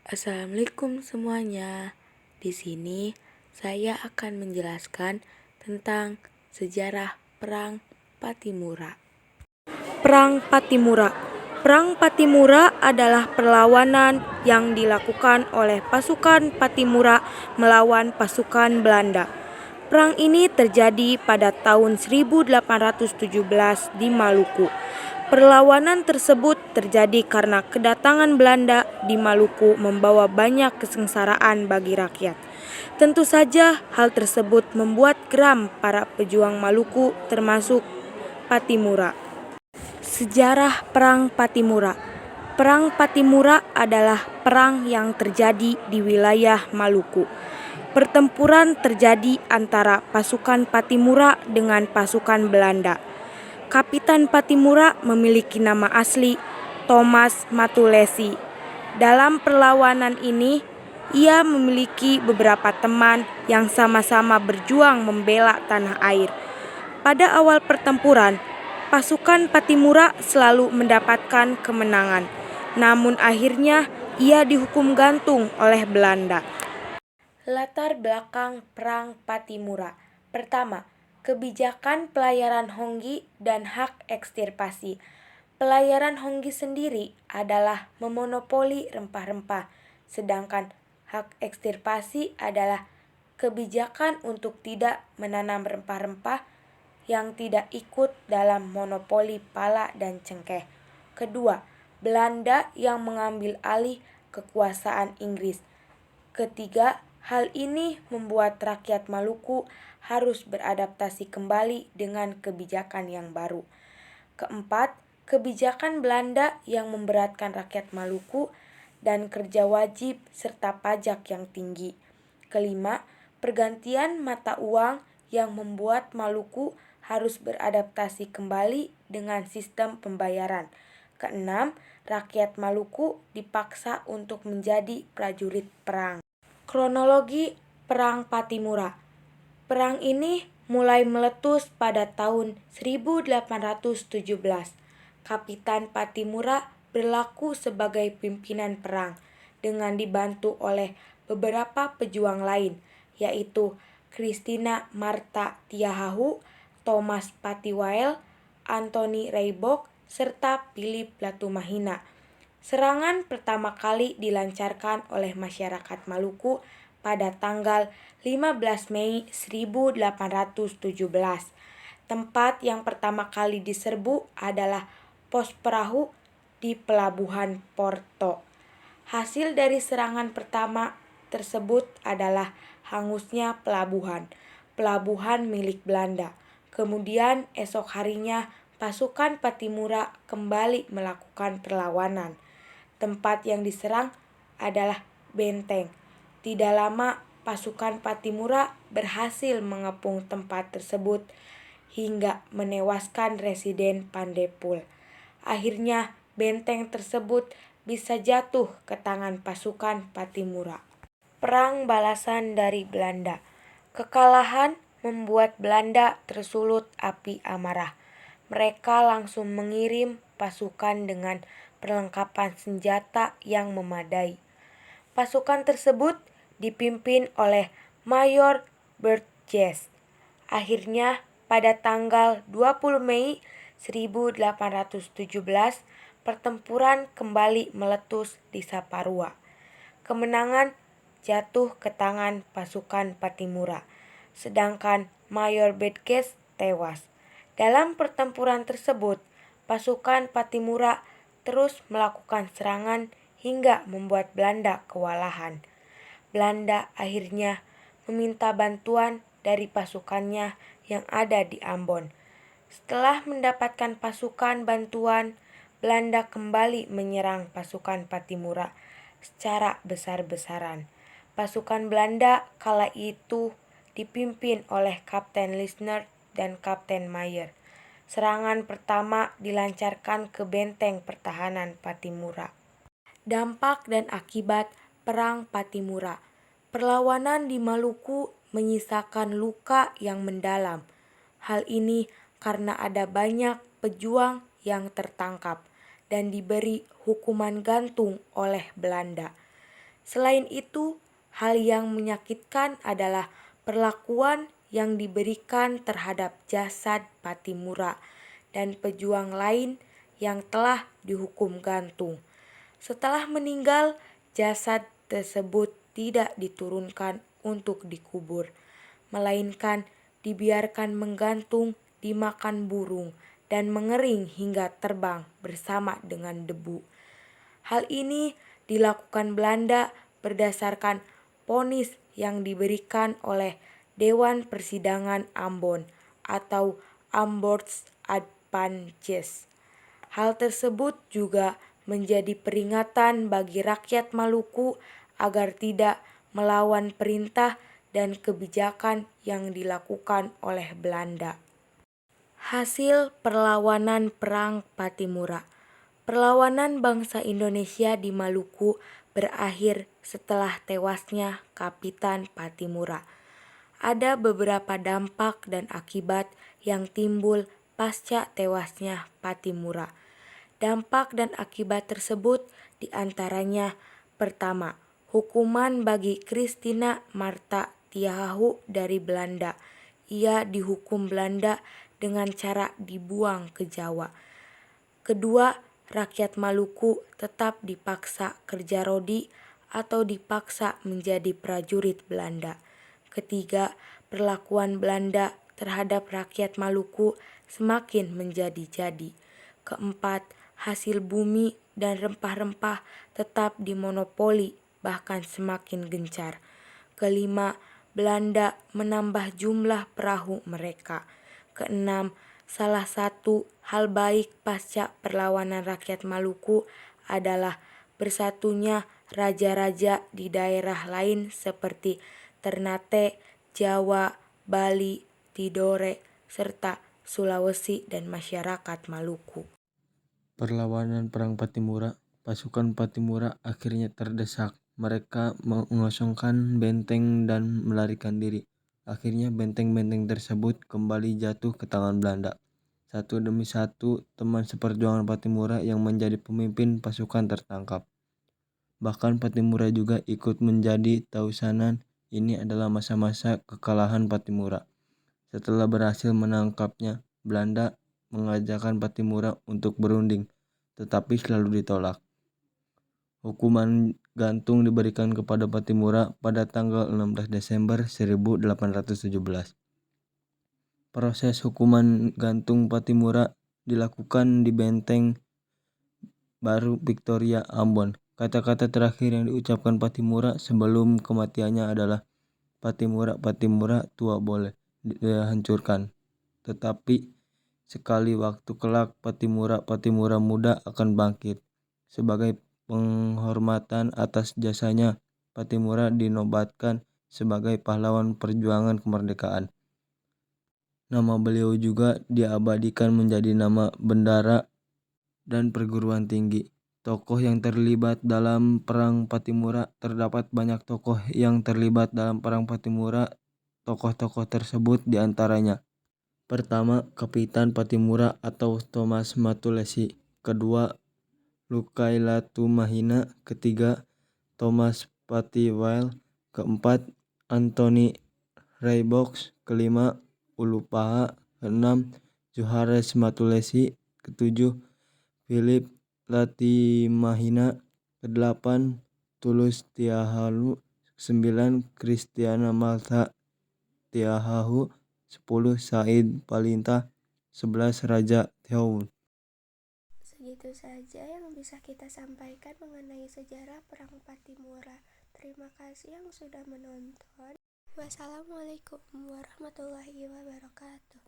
Assalamualaikum semuanya. Di sini saya akan menjelaskan tentang sejarah Perang Pattimura. Perang Pattimura. Perang Pattimura adalah perlawanan yang dilakukan oleh pasukan Pattimura melawan pasukan Belanda. Perang ini terjadi pada tahun 1817 di Maluku. Perlawanan tersebut terjadi karena kedatangan Belanda di Maluku membawa banyak kesengsaraan bagi rakyat. Tentu saja hal tersebut membuat geram para pejuang Maluku termasuk Pattimura. Sejarah Perang Pattimura. Perang Pattimura adalah perang yang terjadi di wilayah Maluku. Pertempuran terjadi antara pasukan Pattimura dengan pasukan Belanda. Kapitan Pattimura memiliki nama asli Thomas Matulesi. Dalam perlawanan ini, ia memiliki beberapa teman yang sama-sama berjuang membela tanah air. Pada awal pertempuran, pasukan Pattimura selalu mendapatkan kemenangan. Namun akhirnya ia dihukum gantung oleh Belanda. Latar belakang Perang Pattimura. Pertama, kebijakan pelayaran Honggi dan hak ekstirpasi. Pelayaran Honggi sendiri adalah memonopoli rempah-rempah, sedangkan hak ekstirpasi adalah kebijakan untuk tidak menanam rempah-rempah yang tidak ikut dalam monopoli pala dan cengkeh. Kedua, Belanda yang mengambil alih kekuasaan Inggris. Ketiga, hal ini membuat rakyat Maluku harus beradaptasi kembali dengan kebijakan yang baru. Keempat, kebijakan Belanda yang memberatkan rakyat Maluku dan kerja wajib serta pajak yang tinggi. Kelima, pergantian mata uang yang membuat Maluku harus beradaptasi kembali dengan sistem pembayaran. Keenam, rakyat Maluku dipaksa untuk menjadi prajurit perang. Kronologi Perang Pattimura. Perang ini mulai meletus pada tahun 1817. Kapitan Pattimura berlaku sebagai pimpinan perang dengan dibantu oleh beberapa pejuang lain, yaitu Christina Martha Tiahahu, Thomas Patiwael, Anthony Reibok, serta Philip Latumahina. Serangan pertama kali dilancarkan oleh masyarakat Maluku pada tanggal 15 Mei 1817. Tempat yang pertama kali diserbu adalah pos perahu di pelabuhan Porto. Hasil dari serangan pertama tersebut adalah hangusnya pelabuhan milik Belanda. Kemudian esok harinya pasukan Pattimura kembali melakukan perlawanan. Tempat yang diserang adalah benteng. Tidak lama pasukan Pattimura berhasil mengepung tempat tersebut hingga menewaskan residen Pandepul. Akhirnya benteng tersebut bisa jatuh ke tangan pasukan Pattimura. Perang balasan dari Belanda. Kekalahan membuat Belanda tersulut api amarah. Mereka langsung mengirim pasukan dengan perlengkapan senjata yang memadai. Pasukan tersebut dipimpin oleh Mayor Burgess. Akhirnya pada tanggal 20 Mei 1817, pertempuran kembali meletus di Saparua. Kemenangan jatuh ke tangan pasukan Pattimura, sedangkan Mayor Burgess tewas. Dalam pertempuran tersebut, pasukan Pattimura terus melakukan serangan hingga membuat Belanda kewalahan. Belanda akhirnya meminta bantuan dari pasukannya yang ada di Ambon. Setelah mendapatkan pasukan bantuan, Belanda kembali menyerang pasukan Pattimura secara besar-besaran. Pasukan Belanda kala itu dipimpin oleh Kapten Lisner dan Kapten Mayer. Serangan pertama dilancarkan ke benteng pertahanan Pattimura. Dampak dan akibat Perang Pattimura. Perlawanan di Maluku menyisakan luka yang mendalam. Hal ini karena ada banyak pejuang yang tertangkap dan diberi hukuman gantung oleh Belanda. Selain itu, hal yang menyakitkan adalah perlakuan yang diberikan terhadap jasad Pattimura dan pejuang lain yang telah dihukum gantung. Setelah meninggal, jasad tersebut tidak diturunkan untuk dikubur, melainkan dibiarkan menggantung dimakan burung dan mengering hingga terbang bersama dengan debu. Hal ini dilakukan Belanda berdasarkan vonis yang diberikan oleh Dewan Persidangan Ambon atau Ambondsadvances. Hal tersebut juga menjadi peringatan bagi rakyat Maluku agar tidak melawan perintah dan kebijakan yang dilakukan oleh Belanda. Hasil perlawanan Perang Pattimura. Perlawanan bangsa Indonesia di Maluku berakhir setelah tewasnya Kapitan Pattimura. Ada beberapa dampak dan akibat yang timbul pasca tewasnya Pattimura. Dampak dan akibat tersebut diantaranya: pertama, hukuman bagi Christina Marta Tiahahu dari Belanda. Ia dihukum Belanda dengan cara dibuang ke Jawa. Kedua, rakyat Maluku tetap dipaksa kerja rodi atau dipaksa menjadi prajurit Belanda. Ketiga, perlakuan Belanda terhadap rakyat Maluku semakin menjadi-jadi. Keempat, hasil bumi dan rempah-rempah tetap dimonopoli bahkan semakin gencar. Kelima, Belanda menambah jumlah perahu mereka. Keenam, salah satu hal baik pasca perlawanan rakyat Maluku adalah bersatunya raja-raja di daerah lain seperti Ternate, Jawa, Bali, Tidore, serta Sulawesi dan masyarakat Maluku. Perlawanan Perang Pattimura. Pasukan Pattimura akhirnya terdesak. Mereka mengosongkan benteng dan melarikan diri. Akhirnya benteng-benteng tersebut kembali jatuh ke tangan Belanda. Satu demi satu teman seperjuangan Pattimura yang menjadi pemimpin pasukan tertangkap. Bahkan Pattimura juga ikut menjadi tausanan. Ini adalah masa-masa kekalahan Pattimura. Setelah berhasil menangkapnya, Belanda mengajakkan Pattimura untuk berunding, tetapi selalu ditolak. Hukuman gantung diberikan kepada Pattimura pada tanggal 16 Desember 1817. Proses hukuman gantung Pattimura dilakukan di Benteng Baru Victoria, Ambon. Kata-kata terakhir yang diucapkan Pattimura sebelum kematiannya adalah, "Pattimura, Pattimura tua boleh dihancurkan, tetapi sekali waktu kelak Pattimura muda akan bangkit." Sebagai penghormatan atas jasanya, Pattimura dinobatkan sebagai pahlawan perjuangan kemerdekaan. Nama beliau juga diabadikan menjadi nama bendara dan perguruan tinggi. Tokoh yang terlibat dalam Perang Pattimura. Terdapat banyak tokoh yang terlibat dalam Perang Pattimura. Tokoh-tokoh tersebut diantaranya: pertama, Kapitan Pattimura atau Thomas Matulesi. Kedua, Lukailatumahina. Ketiga, Thomas Patiwai. Keempat, Anthony Raybox. Kelima, Ulupaha. Keenam, Johannes Matulesi. Ketujuh, Philip Latimahina. Kedelapan, Tulus Tiahahu. 9, Christiana Marta Tiahahu. 10, Said Palintah. 11, Raja Theun. Segitu saja yang bisa kita sampaikan mengenai sejarah Perang Pattimura. Terima kasih yang sudah menonton. Wassalamualaikum warahmatullahi wabarakatuh.